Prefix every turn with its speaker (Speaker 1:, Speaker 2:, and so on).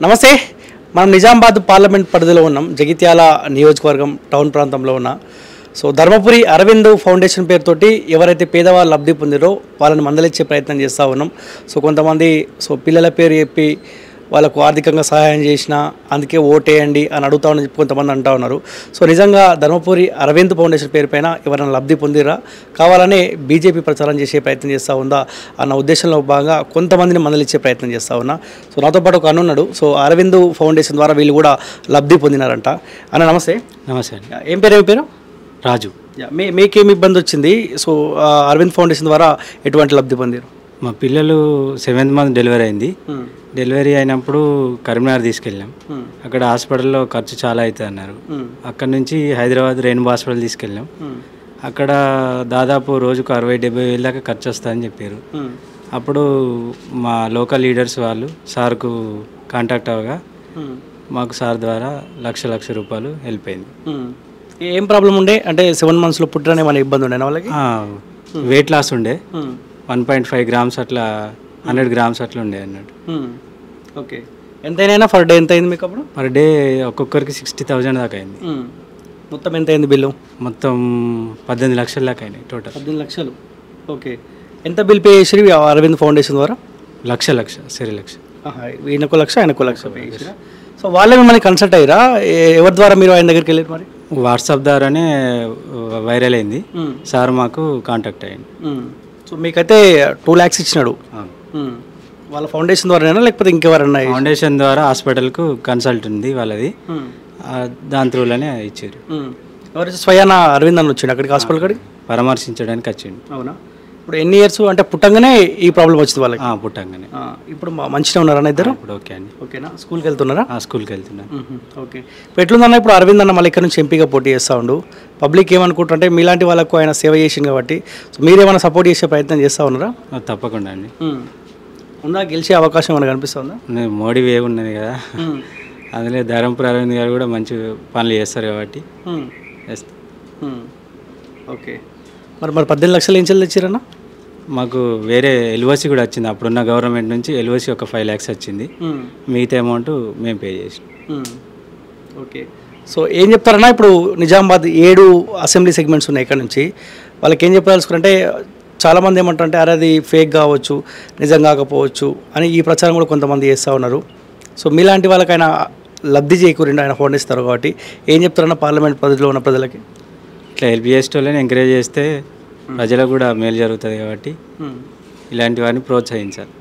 Speaker 1: నమస్తే. మనం నిజామాబాద్ పార్లమెంట్ పరిధిలో ఉన్నాం. జగిత్యాల నియోజకవర్గం టౌన్ ప్రాంతంలో ఉన్న ధర్మపురి అరవింద్ ఫౌండేషన్ పేరుతోటి ఎవరైతే పేదవాళ్ళు లబ్ధి పొందిరో వాళ్ళని మందలించే ప్రయత్నం చేస్తూ ఉన్నాం. కొంతమంది పిల్లల పేరు చెప్పి వాళ్ళకు ఆర్థికంగా సహాయం చేసిన అందుకే ఓటేయండి అని అడుగుతామని చెప్పి కొంతమంది అంటూ ఉన్నారు. నిజంగా ధర్మపురి అరవింద్ ఫౌండేషన్ పేరు పైన ఎవరైనా లబ్ధి పొందిరా, కావాలనే బీజేపీ ప్రచారం చేసే ప్రయత్నం చేస్తూ ఉందా అన్న ఉద్దేశంలో భాగంగా కొంతమందిని మందలించే ప్రయత్నం చేస్తూ ఉన్నా. నాతో పాటు ఒక అన్న ఉన్నాడు. అరవింద్ ఫౌండేషన్ ద్వారా వీళ్ళు కూడా లబ్ధి పొందినారంట. అన్న నమస్తే.
Speaker 2: నమస్తే.
Speaker 1: ఏం పేరు?
Speaker 2: రాజు.
Speaker 1: మీకేమి ఇబ్బంది వచ్చింది? అరవింద్ ఫౌండేషన్ ద్వారా ఎటువంటి లబ్ధి పొందారు?
Speaker 2: మా పిల్లలు 7th మంత్ డెలివరీ అయింది. డెలివరీ అయినప్పుడు కరీంనగర్ తీసుకెళ్ళాం. అక్కడ హాస్పిటల్లో ఖర్చు చాలా అవుతుంది అన్నారు. అక్కడ నుంచి హైదరాబాద్ రెయిన్బో హాస్పిటల్ తీసుకెళ్ళాం. అక్కడ దాదాపు రోజుకు 60-70 వేల దాకా ఖర్చు వస్తుందని చెప్పారు. అప్పుడు మా లోకల్ లీడర్స్ వాళ్ళు సార్కు కాంటాక్ట్ అవ్వగా మాకు సార్ ద్వారా లక్ష రూపాయలు హెల్ప్ అయింది.
Speaker 1: ఏం ప్రాబ్లం ఉండే? అంటే 7 monthsలో పుట్టరనే మన ఇబ్బంది ఉండే వాళ్ళకి?
Speaker 2: వెయిట్ లాస్ ఉండే. 1.5 grams అట్లా 100 grams అట్లా ఉండే అన్నట్టు.
Speaker 1: ఓకే. ఎంతైనా పర్ డే ఎంత అయింది మీకు? అప్పుడు
Speaker 2: పర్ డే ఒక్కొక్కరికి 60,000 దాకా అయింది.
Speaker 1: మొత్తం ఎంత అయింది బిల్లు?
Speaker 2: మొత్తం 18 లక్షల దాకా అయినాయి టోటల్.
Speaker 1: 18 లక్షలు. ఓకే. ఎంత బిల్ పే చేసి అరవింద్ ఫౌండేషన్ ద్వారా?
Speaker 2: లక్ష సరే లక్ష.
Speaker 1: ఈయనకు లక్ష ఆయనకు లక్ష పే చేసిరా. వాళ్ళే మిమ్మల్ని కన్సల్ట్ అయ్యారా? ఎవరి ద్వారా మీరు ఆయన దగ్గరికి వెళ్ళారు? మరి
Speaker 2: వాట్సాప్ ద్వారానే వైరల్ అయింది. సార్ మాకు కాంటాక్ట్ అయ్యింది.
Speaker 1: మీకైతే 2 lakhs ఇచ్చినాడు. వాళ్ళ ఫౌండేషన్ ద్వారానా లేకపోతే ఇంకెవరన్నా?
Speaker 2: ఫౌండేషన్ ద్వారా హాస్పిటల్కు కన్సల్ట్ ఉంది వాళ్ళది, దాని త్రూలోనే ఇచ్చారు.
Speaker 1: ఎవరైతే స్వయాన అరవింద్ అని వచ్చిండు అక్కడికి హాస్పిటల్ కాడికి
Speaker 2: పరామర్శించడానికి వచ్చిండు.
Speaker 1: అవునా? ఇప్పుడు ఎన్ని ఇయర్స్ అంటే పుట్టంగానే ఈ ప్రాబ్లం వచ్చింది వాళ్ళకి?
Speaker 2: పుట్టంగానే.
Speaker 1: ఇప్పుడు మంచిగా ఉన్నారన్న ఇద్దరు?
Speaker 2: ఇప్పుడు ఓకే అండి.
Speaker 1: ఓకేనా? స్కూల్కి వెళ్తున్నారా?
Speaker 2: స్కూల్కి వెళ్తున్నారు.
Speaker 1: ఓకే. ఇప్పుడు ఎట్లుందన్న? ఇప్పుడు అరవింద్ అన్న మళ్ళీ ఇక్కడ నుంచి ఎంపీగా పోటీ చేస్తూ ఉండు. పబ్లిక్ ఏమనుకుంటారంటే మీలాంటి వాళ్ళకు ఆయన సేవ చేసింది కాబట్టి మీరేమైనా సపోర్ట్ చేసే ప్రయత్నం చేస్తూ ఉన్నారా?
Speaker 2: తప్పకుండా అండి.
Speaker 1: ఉందా గెలిచే అవకాశం మనకు అనిపిస్తుందా?
Speaker 2: మోడీ వేవ్ ఉన్నది కదా, అందులో ధర్మపురి అరవింద్ గారు కూడా మంచి పనులు చేస్తారు కాబట్టి.
Speaker 1: ఓకే. మరి 18 లక్షలు ఏం చెల్లి తెచ్చారన్నా?
Speaker 2: మాకు వేరే ఎల్ఓసి కూడా వచ్చింది. అప్పుడున్న గవర్నమెంట్ నుంచి ఎల్ఓసి ఒక 5 lakhs వచ్చింది. మిగతా అమౌంట్ మేము పే చేసాం.
Speaker 1: ఓకే. ఏం చెప్తారన్నా? ఇప్పుడు నిజామాబాద్ 7 అసెంబ్లీ సెగ్మెంట్స్ ఉన్నాయి. ఇక్కడ నుంచి వాళ్ళకి ఏం చెప్పదలుచుకుంటే చాలామంది ఏమంటారంటే అరే అది ఫేక్ కావచ్చు, నిజం కాకపోవచ్చు అని ఈ ప్రచారం కూడా కొంతమంది చేస్తూ ఉన్నారు. మీలాంటి వాళ్ళకైనా లబ్ధి చేకూరిండి ఆయన ఫౌండేషన్ కాబట్టి ఏం చెప్తారన్నా పార్లమెంట్ పరిధిలో ఉన్న ప్రజలకి?
Speaker 2: ఇట్లా హెల్ప్ చేసేటోళ్ళని ఎంకరేజ్ చేస్తే ప్రజలకు కూడా మేలు జరుగుతుంది కాబట్టి ఇలాంటి వారిని ప్రోత్సహించాలి.